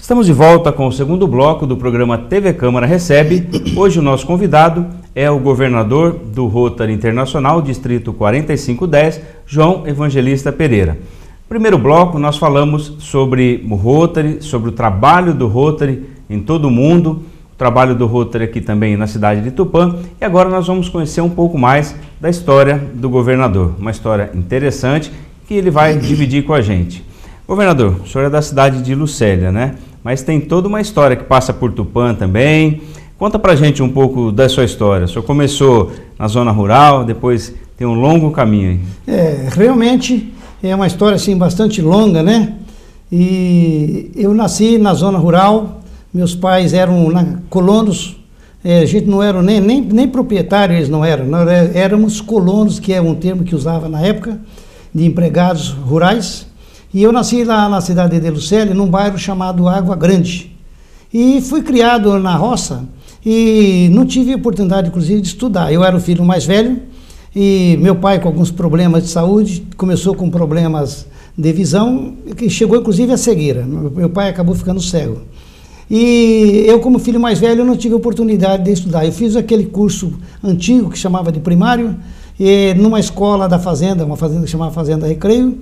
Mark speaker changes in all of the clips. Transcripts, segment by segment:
Speaker 1: Estamos de volta com o segundo bloco do programa TV Câmara Recebe. Hoje o nosso convidado é o governador do Rotary Internacional, Distrito 4510, João Evangelista Pereira. No primeiro bloco nós falamos sobre o Rotary, sobre o trabalho do Rotary em todo o mundo, o trabalho do Rotary aqui também na cidade de Tupã, e agora nós vamos conhecer um pouco mais da história do governador, uma história interessante que ele vai dividir com a gente. Governador, o senhor é da cidade de Lucélia, né? Mas tem toda uma história que passa por Tupã também. Conta pra gente um pouco da sua história. O senhor começou na zona rural, depois tem um longo caminho aí.
Speaker 2: Realmente é uma história assim bastante longa, né? E eu nasci na zona rural, meus pais eram colonos, a gente não era nem proprietário, eles não eram, nós éramos colonos, que é um termo que usava na época, de empregados rurais. E eu nasci lá na cidade de Lucélia, num bairro chamado Água Grande. E fui criado na roça e não tive oportunidade, inclusive, de estudar. Eu era o filho mais velho e meu pai, com alguns problemas de saúde, começou com problemas de visão, que chegou, inclusive, à cegueira. Meu pai acabou ficando cego. E eu, como filho mais velho, não tive oportunidade de estudar. Eu fiz aquele curso antigo que chamava de primário, numa escola da fazenda, uma fazenda que chamava Fazenda Recreio.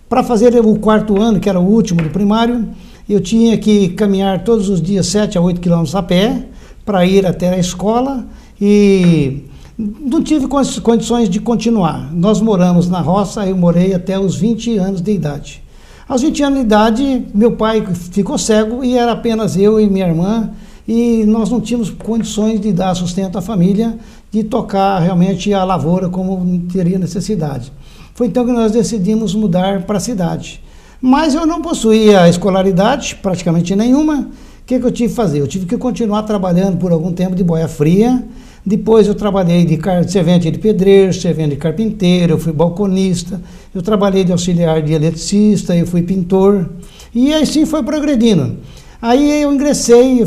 Speaker 2: Para fazer o quarto ano, que era o último do primário, eu tinha que caminhar todos os dias 7 a 8 quilômetros a pé para ir até a escola e não tive condições de continuar. Nós moramos na roça, eu morei até os 20 anos de idade. Aos 20 anos de idade, meu pai ficou cego e era apenas eu e minha irmã, e nós não tínhamos condições de dar sustento à família, de tocar realmente a lavoura como teria necessidade. Foi então que nós decidimos mudar para a cidade. Mas eu não possuía escolaridade, praticamente nenhuma. O que eu tive que fazer? Eu tive que continuar trabalhando por algum tempo de boia fria. Depois eu trabalhei de servente de pedreiro, servente de carpinteiro, eu fui balconista, eu trabalhei de auxiliar de eletricista, eu fui pintor. E assim foi progredindo. Aí eu ingressei,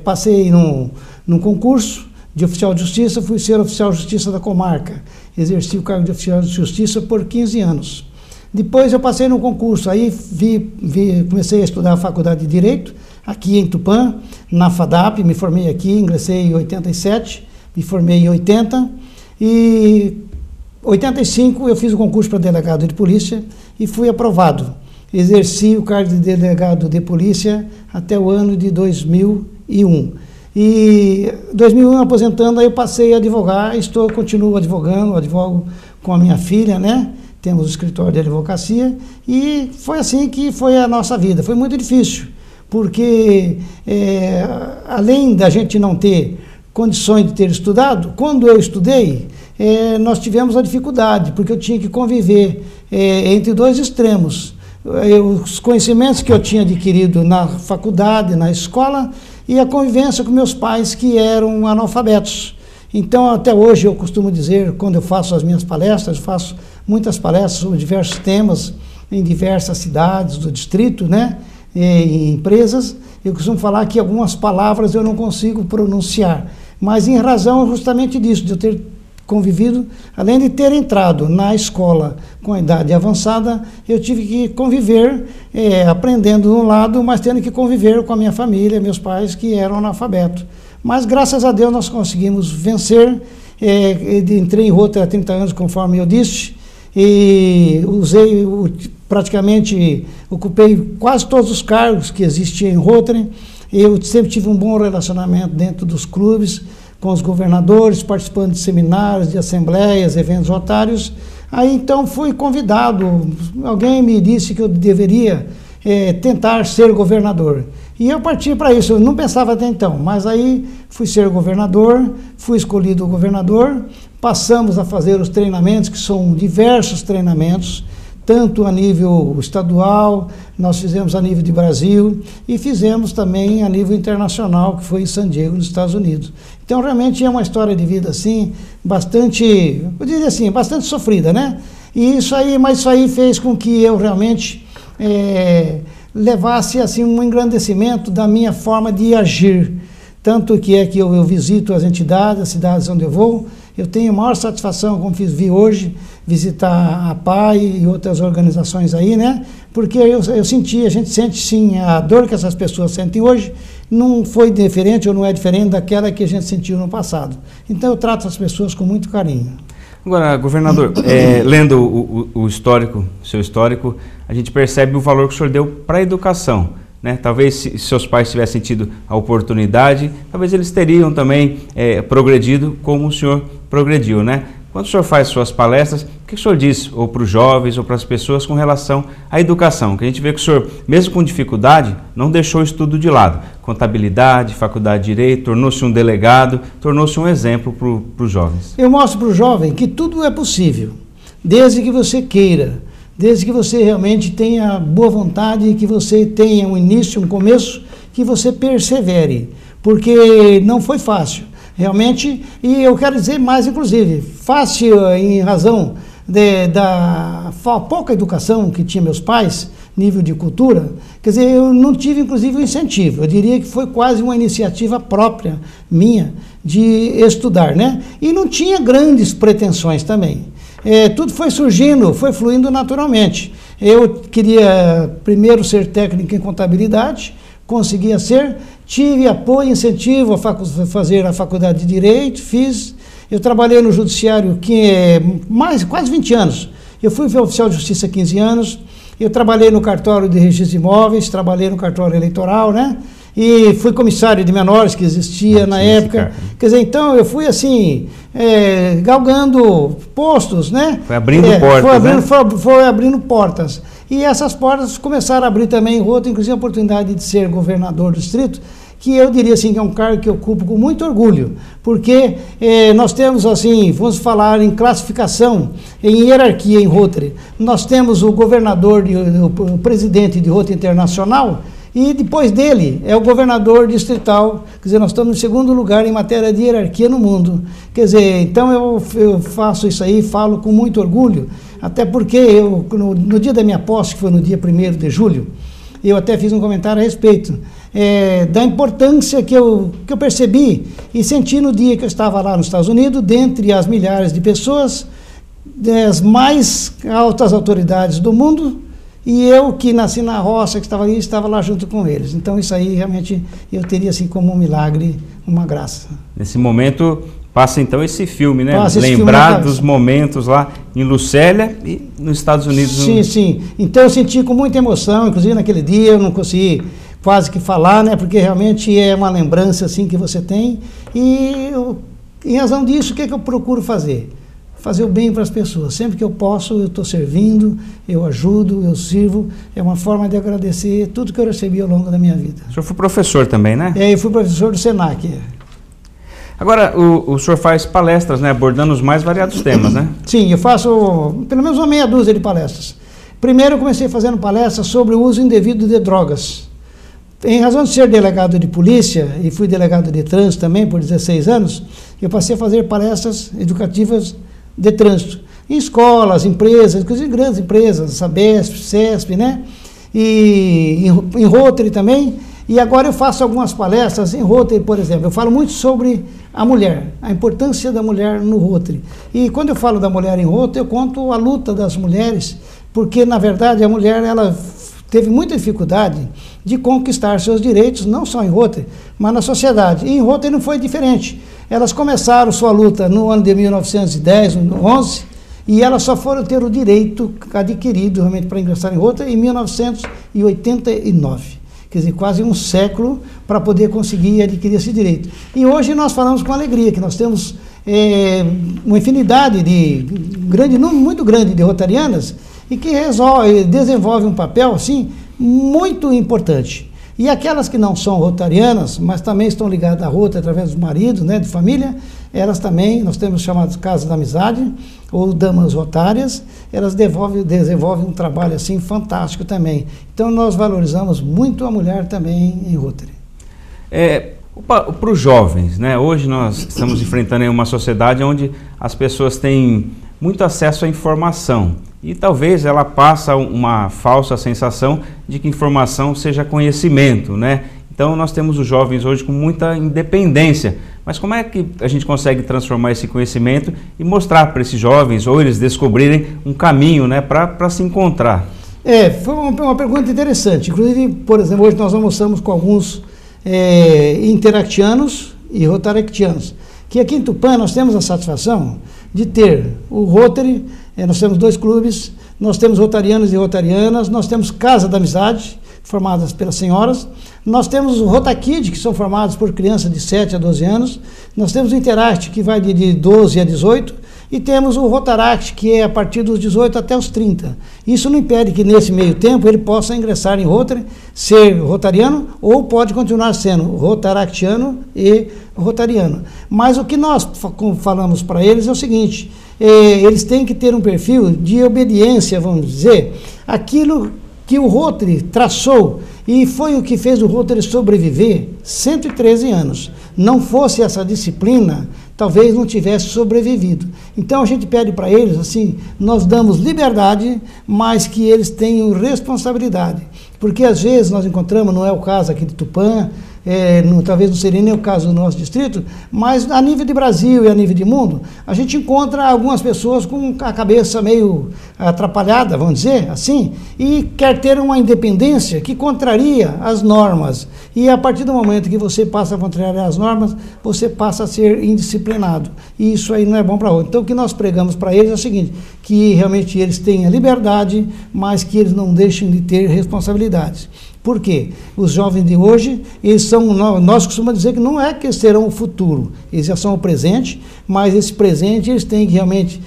Speaker 2: passei num concurso de oficial de justiça, fui ser oficial de justiça da comarca. Exerci o cargo de oficial de justiça por 15 anos. Depois eu passei no concurso, aí comecei a estudar a faculdade de Direito, aqui em Tupã, na FADAP, me formei aqui, ingressei em 87, me formei em 80, e em 85 eu fiz o concurso para delegado de polícia e fui aprovado. Exerci o cargo de delegado de polícia até o ano de 2001. E em 2001, aposentando, aí eu passei a advogar, continuo advogando, advogo com a minha filha, né? Temos o escritório de advocacia, e foi assim que foi a nossa vida. Foi muito difícil, porque além da gente não ter condições de ter estudado, quando eu estudei, nós tivemos a dificuldade, porque eu tinha que conviver entre dois extremos. Os conhecimentos que eu tinha adquirido na faculdade, na escola, e a convivência com meus pais, que eram analfabetos. Então, até hoje, eu costumo dizer, quando eu faço as minhas palestras, faço muitas palestras sobre diversos temas, em diversas cidades do distrito, né, em empresas, eu costumo falar que algumas palavras eu não consigo pronunciar, mas em razão justamente disso, de eu ter convivido, além de ter entrado na escola com a idade avançada, eu tive que conviver, aprendendo de um lado, mas tendo que conviver com a minha família, meus pais, que eram analfabetos. Mas, graças a Deus, nós conseguimos vencer. Entrei em Rotary há 30 anos, conforme eu disse, e praticamente, ocupei quase todos os cargos que existiam em Rotary. Eu sempre tive um bom relacionamento dentro dos clubes, com os governadores, participando de seminários, de assembleias, eventos rotários. Aí então fui convidado, alguém me disse que eu deveria tentar ser governador. E eu parti para isso, eu não pensava até então, mas aí fui ser governador, fui escolhido governador, passamos a fazer os treinamentos, que são diversos treinamentos, tanto a nível estadual, nós fizemos a nível de Brasil e fizemos também a nível internacional, que foi em San Diego, nos Estados Unidos. Então, realmente é uma história de vida, assim, bastante, eu diria assim, bastante sofrida, né? Mas isso aí fez com que eu realmente levasse, assim, um engrandecimento da minha forma de agir. Tanto que eu visito as entidades, as cidades onde eu vou, Eu tenho a maior satisfação, como vi hoje, visitar a PAI e outras organizações aí, né? Porque eu senti, a gente sente sim, a dor que essas pessoas sentem hoje não foi diferente ou não é diferente daquela que a gente sentiu no passado. Então eu trato as pessoas com muito carinho.
Speaker 1: Agora, governador, lendo o histórico, seu histórico, a gente percebe o valor que o senhor deu para a educação, né? Talvez se seus pais tivessem tido a oportunidade, talvez eles teriam também progredido como o senhor progrediu, né? Quando o senhor faz suas palestras, o que o senhor diz, ou para os jovens, ou para as pessoas, com relação à educação? Que a gente vê que o senhor, mesmo com dificuldade, não deixou o estudo de lado. Contabilidade, faculdade de Direito, tornou-se um delegado, tornou-se um exemplo para os jovens.
Speaker 2: Eu mostro para o jovem que tudo é possível, desde que você queira, desde que você realmente tenha boa vontade, que você tenha um início, um começo, que você persevere, porque não foi fácil. Realmente, e eu quero dizer mais, inclusive, fácil em razão da pouca educação que tinha meus pais, nível de cultura, quer dizer, eu não tive, inclusive, um incentivo. Eu diria que foi quase uma iniciativa própria minha de estudar, né? E não tinha grandes pretensões também. Tudo foi surgindo, foi fluindo naturalmente. Eu queria primeiro ser técnico em contabilidade, conseguia ser, tive apoio e incentivo a fazer a faculdade de Direito, fiz. Eu trabalhei no Judiciário quase 20 anos. Eu fui oficial de Justiça há 15 anos, eu trabalhei no cartório de registro de imóveis, trabalhei no cartório eleitoral, né? E fui comissário de menores que existia na época. Quer dizer, então eu fui assim, galgando postos, né?
Speaker 1: Foi abrindo portas,
Speaker 2: foi abrindo portas. E essas portas começaram a abrir também em Rota, inclusive a oportunidade de ser governador do distrito, que eu diria assim que é um cargo que eu ocupo com muito orgulho, porque nós temos assim, vamos falar em classificação, em hierarquia em Rotary. Nós temos o governador, o presidente de Rotary Internacional, e depois dele é o governador distrital. Quer dizer, nós estamos em segundo lugar em matéria de hierarquia no mundo. Quer dizer, então eu faço isso aí, falo com muito orgulho, até porque no dia da minha posse, que foi no dia 1º de julho, eu até fiz um comentário a respeito da importância que eu percebi e senti no dia que eu estava lá nos Estados Unidos, dentre as milhares de pessoas, das mais altas autoridades do mundo, e eu que nasci na roça, que estava ali, estava lá junto com eles. Então isso aí realmente eu teria assim como um milagre, uma graça.
Speaker 1: Nesse momento passa então esse filme, né?
Speaker 2: Lembrar
Speaker 1: dos momentos lá em Lucélia e nos Estados Unidos.
Speaker 2: Sim, sim. Então eu senti com muita emoção, inclusive naquele dia eu não consegui quase que falar, né? Porque realmente é uma lembrança assim que você tem. E em razão disso, o que eu procuro fazer? Fazer o bem para as pessoas. Sempre que eu posso, eu estou servindo, eu ajudo, eu sirvo. É uma forma de agradecer tudo que eu recebi ao longo da minha vida.
Speaker 1: O senhor foi professor também, né?
Speaker 2: Eu fui professor do Senac.
Speaker 1: Agora, o senhor faz palestras, né? Abordando os mais variados temas, né?
Speaker 2: Sim, eu faço pelo menos uma meia dúzia de palestras. Primeiro eu comecei fazendo palestras sobre o uso indevido de drogas. Em razão de ser delegado de polícia, e fui delegado de trânsito também por 16 anos, eu passei a fazer palestras educativas de trânsito, em escolas, empresas, inclusive grandes empresas, Sabesp, CESP, né? E em Rotary também. E agora eu faço algumas palestras em Rotary, por exemplo. Eu falo muito sobre a mulher, a importância da mulher no Rotary. E quando eu falo da mulher em Rotary, eu conto a luta das mulheres, porque, na verdade, a mulher ela teve muita dificuldade de conquistar seus direitos, não só em Rotary, mas na sociedade. E em Rotary não foi diferente. Elas começaram sua luta no ano de 1910, 11, e elas só foram ter o direito adquirido realmente para ingressar em Rotary em 1989. Quer dizer, quase um século para poder conseguir adquirir esse direito. E hoje nós falamos com alegria que nós temos uma infinidade muito grande de rotarianas e que desenvolve um papel assim muito importante. E aquelas que não são rotarianas, mas também estão ligadas à Rotary através dos maridos, né, de família, elas também, nós temos chamados Casas da Amizade, ou Damas Rotárias, elas desenvolvem um trabalho assim fantástico também. Então nós valorizamos muito a mulher também em Rotary.
Speaker 1: Para os jovens, né? Hoje nós estamos enfrentando uma sociedade onde as pessoas têm muito acesso à informação e talvez ela passa uma falsa sensação de que informação seja conhecimento, né? Então nós temos os jovens hoje com muita independência Mas como é que a gente consegue transformar esse conhecimento e mostrar para esses jovens, ou eles descobrirem um caminho, né, para se encontrar?
Speaker 2: Foi uma pergunta interessante. Inclusive, por exemplo, hoje nós almoçamos com alguns interactianos e rotaractianos, que aqui em Tupã nós temos a satisfação de ter o Rotary, nós temos 2 clubes, nós temos rotarianos e rotarianas, nós temos Casa da Amizade, formadas pelas senhoras, nós temos o Rotakid, que são formados por crianças de 7 a 12 anos, nós temos o Interact, que vai de 12 a 18, e temos o Rotaract, que é a partir dos 18 até os 30. Isso não impede que nesse meio tempo ele possa ingressar em Rotary, ser rotariano, ou pode continuar sendo rotaractiano e rotariano. Mas o que nós falamos para eles é o seguinte, eles têm que ter um perfil de obediência, vamos dizer, aquilo que o Rotary traçou, e foi o que fez o Rotary sobreviver 113 anos. Não fosse essa disciplina, talvez não tivesse sobrevivido. Então a gente pede para eles, assim, nós damos liberdade, mas que eles tenham responsabilidade. Porque às vezes nós encontramos, não é o caso aqui de Tupã, talvez não seria nem o caso do nosso distrito, mas a nível de Brasil e a nível de mundo, a gente encontra algumas pessoas com a cabeça meio atrapalhada, vamos dizer assim, e quer ter uma independência que contraria as normas. E a partir do momento que você passa a contrariar as normas, você passa a ser indisciplinado. E isso aí não é bom para outro. Então o que nós pregamos para eles é o seguinte, que realmente eles tenham liberdade, mas que eles não deixem de ter responsabilidades. Por quê? Os jovens de hoje, nós costumamos dizer que não é que eles serão o futuro, eles já são o presente, mas esse presente eles têm que realmente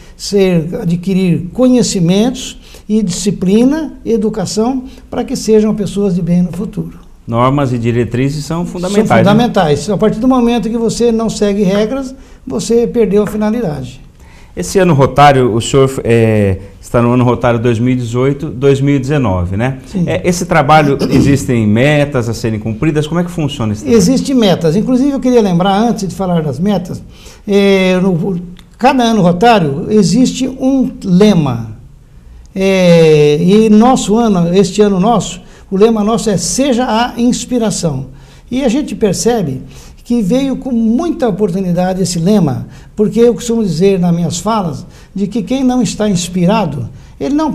Speaker 2: adquirir conhecimentos e disciplina, educação, para que sejam pessoas de bem no futuro.
Speaker 1: Normas e diretrizes são fundamentais.
Speaker 2: São fundamentais. Né? A partir do momento que você não segue regras, você perdeu a finalidade.
Speaker 1: Esse ano rotário, o senhor está no ano rotário 2018-2019, né?
Speaker 2: Sim.
Speaker 1: Esse trabalho, existem metas a serem cumpridas? Como é que funciona esse trabalho?
Speaker 2: Existem metas. Inclusive, eu queria lembrar, antes de falar das metas, cada ano rotário existe um lema. E este ano nosso, o lema nosso é Seja a Inspiração. E a gente percebe que veio com muita oportunidade esse lema, porque eu costumo dizer nas minhas falas, de que quem não está inspirado, ele não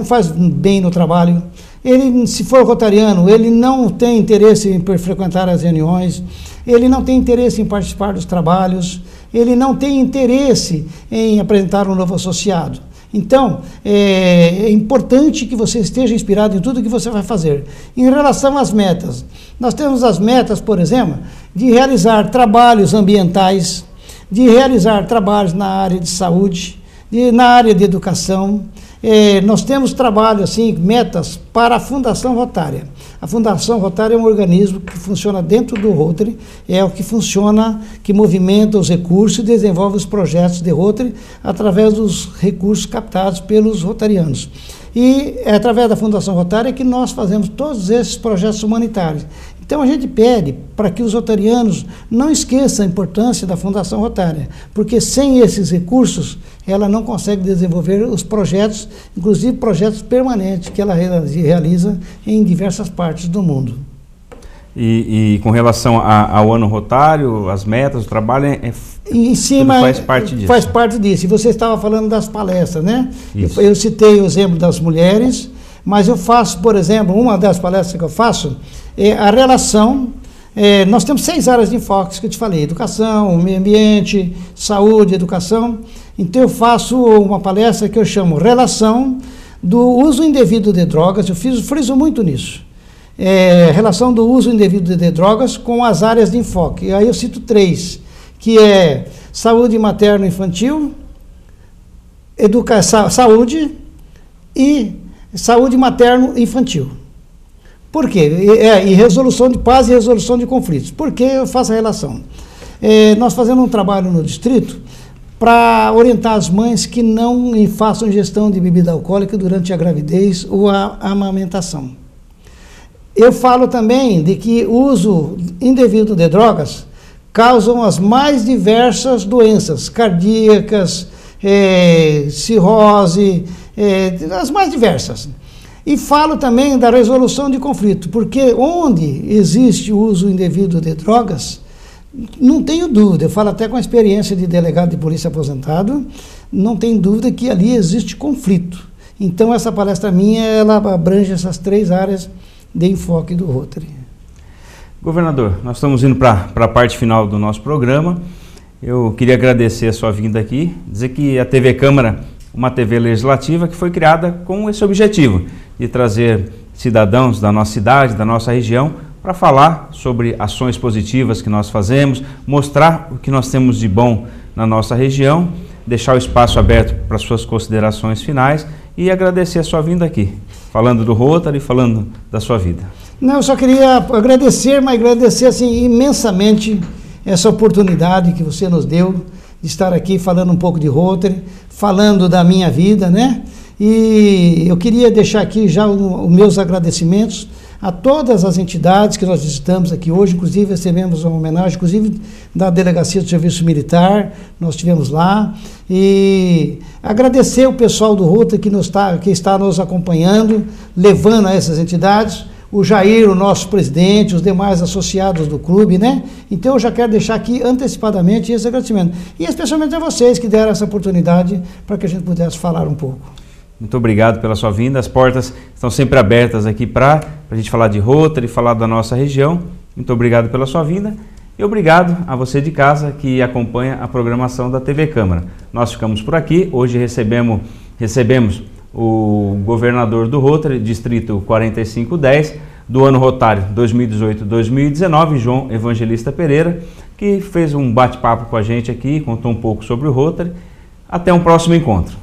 Speaker 2: faz bem no trabalho, ele, se for rotariano, ele não tem interesse em frequentar as reuniões, ele não tem interesse em participar dos trabalhos, ele não tem interesse em apresentar um novo associado. Então, é importante que você esteja inspirado em tudo que você vai fazer. Em relação às metas, nós temos as metas, por exemplo, de realizar trabalhos ambientais, de realizar trabalhos na área de saúde, na área de educação. Nós temos trabalho, assim, metas para a Fundação Rotária. A Fundação Rotária é um organismo que funciona dentro do Rotary, é o que funciona, que movimenta os recursos e desenvolve os projetos de Rotary através dos recursos captados pelos rotarianos. E é através da Fundação Rotária que nós fazemos todos esses projetos humanitários. Então a gente pede para que os rotarianos não esqueçam a importância da Fundação Rotária, porque sem esses recursos ela não consegue desenvolver os projetos, inclusive projetos permanentes que ela realiza em diversas partes do mundo.
Speaker 1: E com relação ao ano rotário, as metas, o trabalho
Speaker 2: em cima,
Speaker 1: faz parte disso.
Speaker 2: Faz parte disso. E você estava falando das palestras, né?
Speaker 1: Isso.
Speaker 2: Eu citei o exemplo das mulheres, mas eu faço, por exemplo, uma das palestras que eu faço é a relação. Nós temos 6 áreas de enfoque que eu te falei: educação, meio ambiente, saúde, educação. Então eu faço uma palestra que eu chamo Relação do Uso Indevido de Drogas. Eu friso muito nisso. Relação do uso indevido de drogas com as áreas de enfoque. E aí eu cito 3, que é saúde materno-infantil, saúde e saúde materno-infantil. Por quê? E resolução de paz e resolução de conflitos. Por que eu faço a relação? Nós fazemos um trabalho no distrito para orientar as mães que não façam ingestão de bebida alcoólica durante a gravidez ou a amamentação. Eu falo também de que o uso indevido de drogas causam as mais diversas doenças cardíacas, cirrose, as mais diversas. E falo também da resolução de conflito, porque onde existe o uso indevido de drogas, Não tenho dúvida, eu falo até com a experiência de delegado de polícia aposentado, não tenho dúvida que ali existe conflito. Então essa palestra minha, ela abrange essas 3 áreas de enfoque do Rotary.
Speaker 1: Governador, nós estamos indo para a parte final do nosso programa. Eu queria agradecer a sua vinda aqui, dizer que a TV Câmara, uma TV legislativa que foi criada com esse objetivo, de trazer cidadãos da nossa cidade, da nossa região, para falar sobre ações positivas que nós fazemos, mostrar o que nós temos de bom na nossa região, deixar o espaço aberto para suas considerações finais e agradecer a sua vinda aqui, falando do Rotary, falando da sua vida.
Speaker 2: Não, eu só queria agradecer, mas agradecer assim, imensamente essa oportunidade que você nos deu de estar aqui falando um pouco de Rotary, falando da minha vida, né? E eu queria deixar aqui já os meus agradecimentos a todas as entidades que nós visitamos aqui hoje, inclusive recebemos uma homenagem, inclusive da Delegacia do Serviço Militar, nós estivemos lá, e agradecer o pessoal do Rotary que está nos acompanhando, levando a essas entidades, o Jair, o nosso presidente, os demais associados do clube, né? Então eu já quero deixar aqui antecipadamente esse agradecimento. E especialmente a vocês que deram essa oportunidade para que a gente pudesse falar um pouco.
Speaker 1: Muito obrigado pela sua vinda, as portas estão sempre abertas aqui para a gente falar de Rotary, falar da nossa região. Muito obrigado pela sua vinda e obrigado a você de casa que acompanha a programação da TV Câmara. Nós ficamos por aqui, hoje recebemos o governador do Rotary, Distrito 4510, do ano rotário 2018-2019, João Evangelista Pereira, que fez um bate-papo com a gente aqui, contou um pouco sobre o Rotary. Até um próximo encontro.